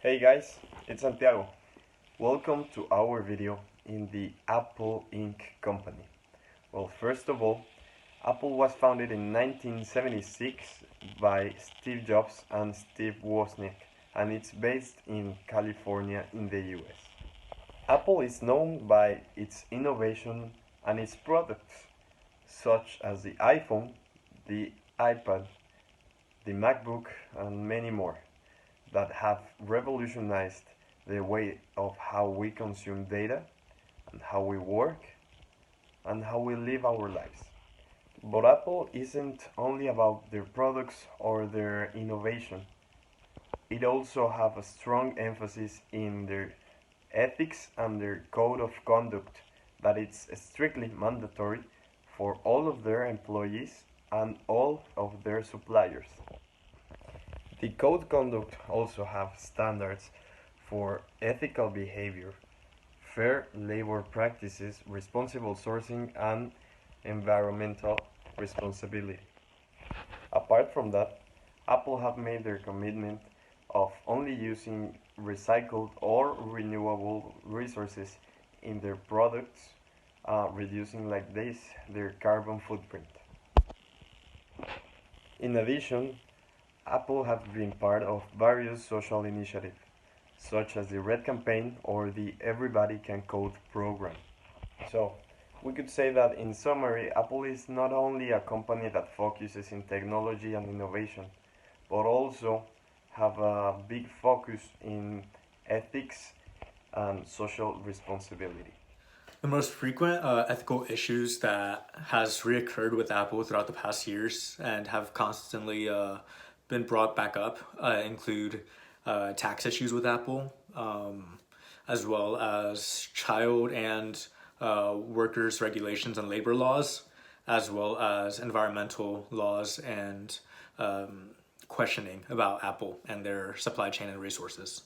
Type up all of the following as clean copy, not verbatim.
Hey guys, it's Santiago. Welcome to our video in the Apple Inc. company. Well, first of all, Apple was founded in 1976 by Steve Jobs and Steve Wozniak, and it's based in California in the US. Apple is known by its innovation and its products, such as the iPhone, the iPad, the MacBook, and many more, that have revolutionized the way of how we consume data and how we work and how we live our lives. But Apple isn't only about their products or their innovation. It also have a strong emphasis in their ethics and their code of conduct that it's strictly mandatory for all of their employees and all of their suppliers. The code conduct also have standards for ethical behavior, fair labor practices, responsible sourcing, and environmental responsibility. Apart from that, Apple have made their commitment of only using recycled or renewable resources in their products, reducing like this their carbon footprint. In addition, Apple have been part of various social initiatives, such as the Red Campaign or the Everybody Can Code program. So, we could say that in summary, Apple is not only a company that focuses in technology and innovation, but also have a big focus in ethics and social responsibility. The most frequent ethical issues that has reoccurred with Apple throughout the past years and have constantly been brought back up include tax issues with Apple, as well as child and workers' regulations and labor laws, as well as environmental laws and questioning about Apple and their supply chain and resources.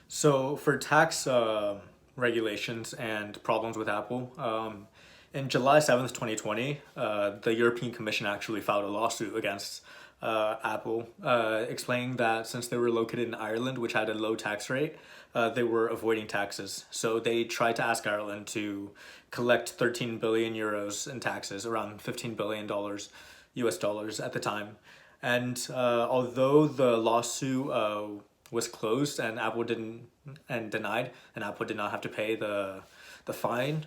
So for tax regulations and problems with Apple, in July 7th, 2020, the European Commission actually filed a lawsuit against Apple, explaining that since they were located in Ireland, which had a low tax rate, they were avoiding taxes. So they tried to ask Ireland to collect 13 billion euros in taxes, around $15 billion US dollars at the time. And although the lawsuit was closed and Apple didn't and denied, and Apple did not have to pay the fine,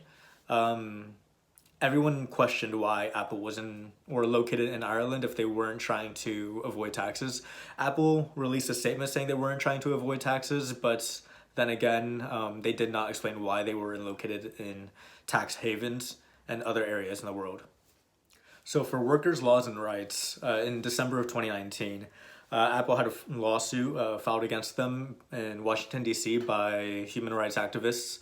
everyone questioned why Apple wasn't or located in Ireland if they weren't trying to avoid taxes. Apple released a statement saying they weren't trying to avoid taxes, but then again, they did not explain why they were located in tax havens and other areas in the world. So for workers' laws and rights, in December of 2019, Apple had a lawsuit filed against them in Washington, D.C. by human rights activists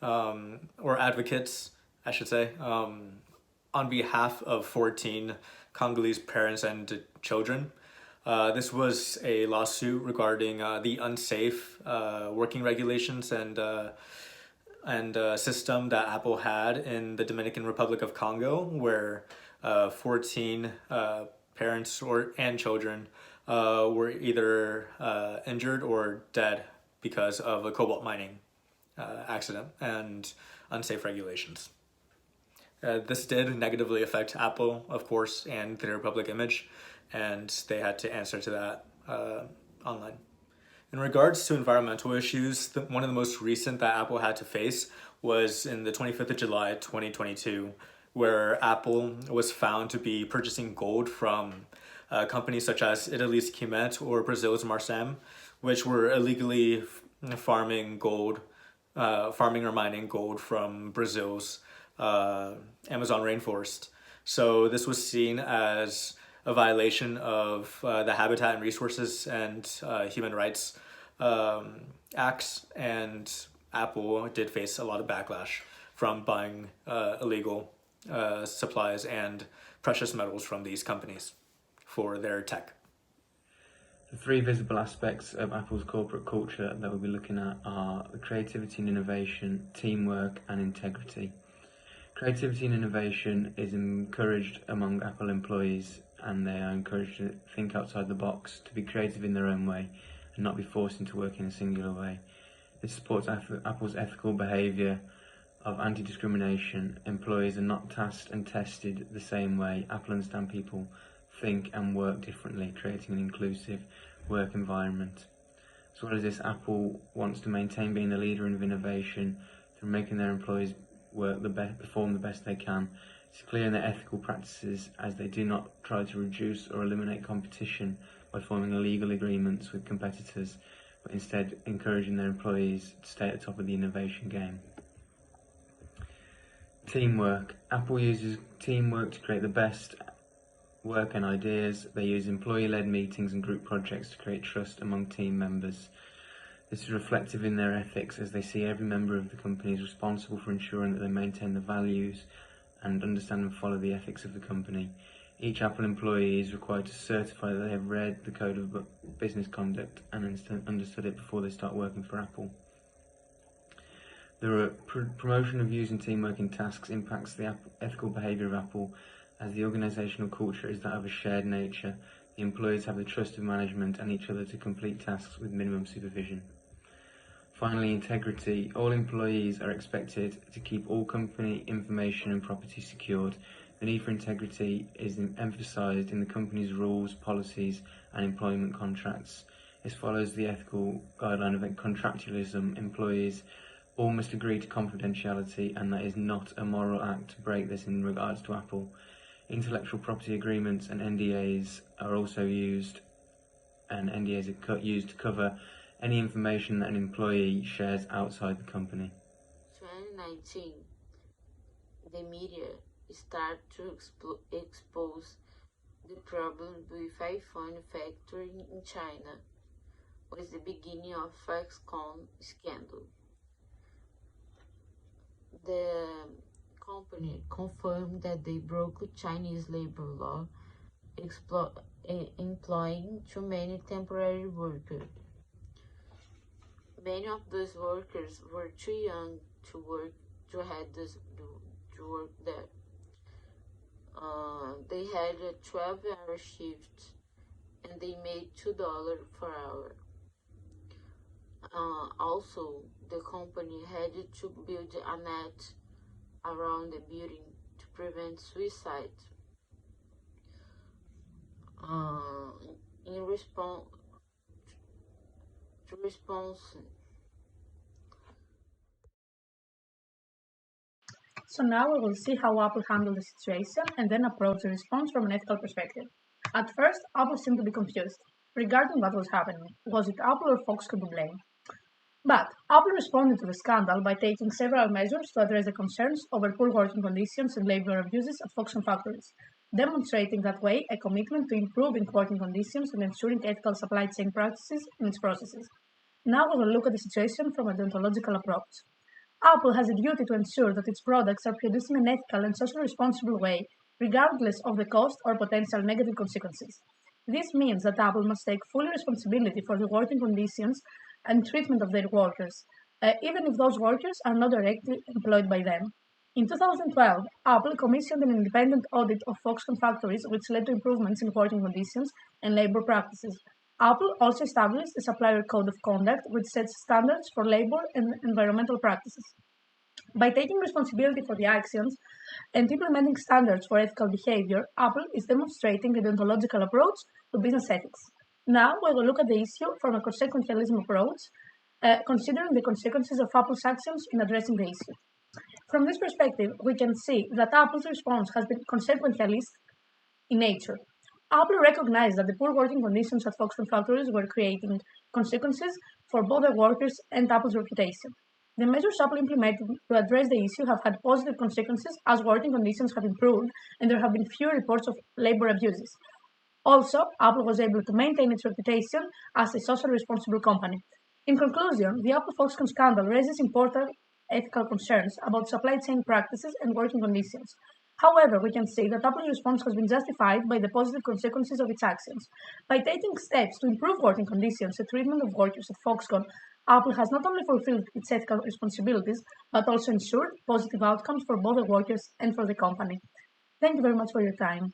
or advocates, I should say, on behalf of 14 Congolese parents and children. This was a lawsuit regarding the unsafe working regulations and system that Apple had in the Dominican Republic of Congo, where 14 parents and children were either injured or dead because of a cobalt mining accident and unsafe regulations. This did negatively affect Apple, of course, and their public image, and they had to answer to that online. In regards to environmental issues, one of the most recent that Apple had to face was in the 25th of July, 2022, where Apple was found to be purchasing gold from companies such as Italy's Chimet or Brazil's Marsam, which were illegally farming or mining gold from Brazil's Amazon rainforest. So this was seen as a violation of the Habitat and Resources and Human Rights Acts, and Apple did face a lot of backlash from buying illegal supplies and precious metals from these companies for their tech. The three visible aspects of Apple's corporate culture that we'll be looking at are creativity and innovation, teamwork and integrity. Creativity and innovation is encouraged among Apple employees, and they are encouraged to think outside the box, to be creative in their own way and not be forced into working in a singular way. This supports Apple's ethical behaviour of anti-discrimination. Employees are not tasked and tested the same way. Apple understands people think and work differently, creating an inclusive work environment. As well as this, Apple wants to maintain being a leader in innovation through making their employees perform the best they can. It's clear in their ethical practices, as they do not try to reduce or eliminate competition by forming illegal agreements with competitors, but instead encouraging their employees to stay at the top of the innovation game. Teamwork. Apple uses teamwork to create the best work and ideas. They use employee-led meetings and group projects to create trust among team members. This is reflective in their ethics, as they see every member of the company is responsible for ensuring that they maintain the values and understand and follow the ethics of the company. Each Apple employee is required to certify that they have read the Code of Business Conduct and understood it before they start working for Apple. The promotion of using teamwork in tasks impacts the ethical behaviour of Apple, as the organisational culture is that of a shared nature. The employees have the trust of management and each other to complete tasks with minimum supervision. Finally, integrity. All employees are expected to keep all company information and property secured. The need for integrity is emphasised in the company's rules, policies and employment contracts. This follows the ethical guideline of contractualism. Employees all must agree to confidentiality, and that is not a moral act to break this in regards to Apple. Intellectual property agreements and NDAs are also used, and NDAs are used to cover any information that an employee shares outside the company. 2019, the media started to expose the problem with iPhone factory in China. Was the beginning of Foxconn scandal. The company confirmed that they broke Chinese labor law, employing too many temporary workers. Many of those workers were too young to work there. They had a 12-hour shift, and they made $2 per hour. Also, the company had to build a net around the building to prevent suicide. In response. So now we will see how Apple handled the situation and then approach the response from an ethical perspective. At first, Apple seemed to be confused regarding what was happening. Was it Apple or Foxconn to blame? But Apple responded to the scandal by taking several measures to address the concerns over poor working conditions and labor abuses at Foxconn factories, demonstrating that way a commitment to improving working conditions and ensuring ethical supply chain practices in its processes. Now we will look at the situation from a deontological approach. Apple has a duty to ensure that its products are produced in an ethical and socially responsible way, regardless of the cost or potential negative consequences. This means that Apple must take full responsibility for the working conditions and treatment of their workers, even if those workers are not directly employed by them. In 2012, Apple commissioned an independent audit of Foxconn factories, which led to improvements in working conditions and labor practices. Apple also established a supplier code of conduct, which sets standards for labor and environmental practices. By taking responsibility for the actions and implementing standards for ethical behavior, Apple is demonstrating a deontological approach to business ethics. Now we will look at the issue from a consequentialism approach, considering the consequences of Apple's actions in addressing the issue. From this perspective, we can see that Apple's response has been consequentialist in nature. Apple recognized that the poor working conditions at Foxconn factories were creating consequences for both the workers and Apple's reputation. The measures Apple implemented to address the issue have had positive consequences, as working conditions have improved and there have been fewer reports of labor abuses. Also, Apple was able to maintain its reputation as a socially responsible company. In conclusion, the Apple Foxconn scandal raises important ethical concerns about supply chain practices and working conditions. However, we can say that Apple's response has been justified by the positive consequences of its actions. By taking steps to improve working conditions and treatment of workers at Foxconn, Apple has not only fulfilled its ethical responsibilities, but also ensured positive outcomes for both the workers and for the company. Thank you very much for your time.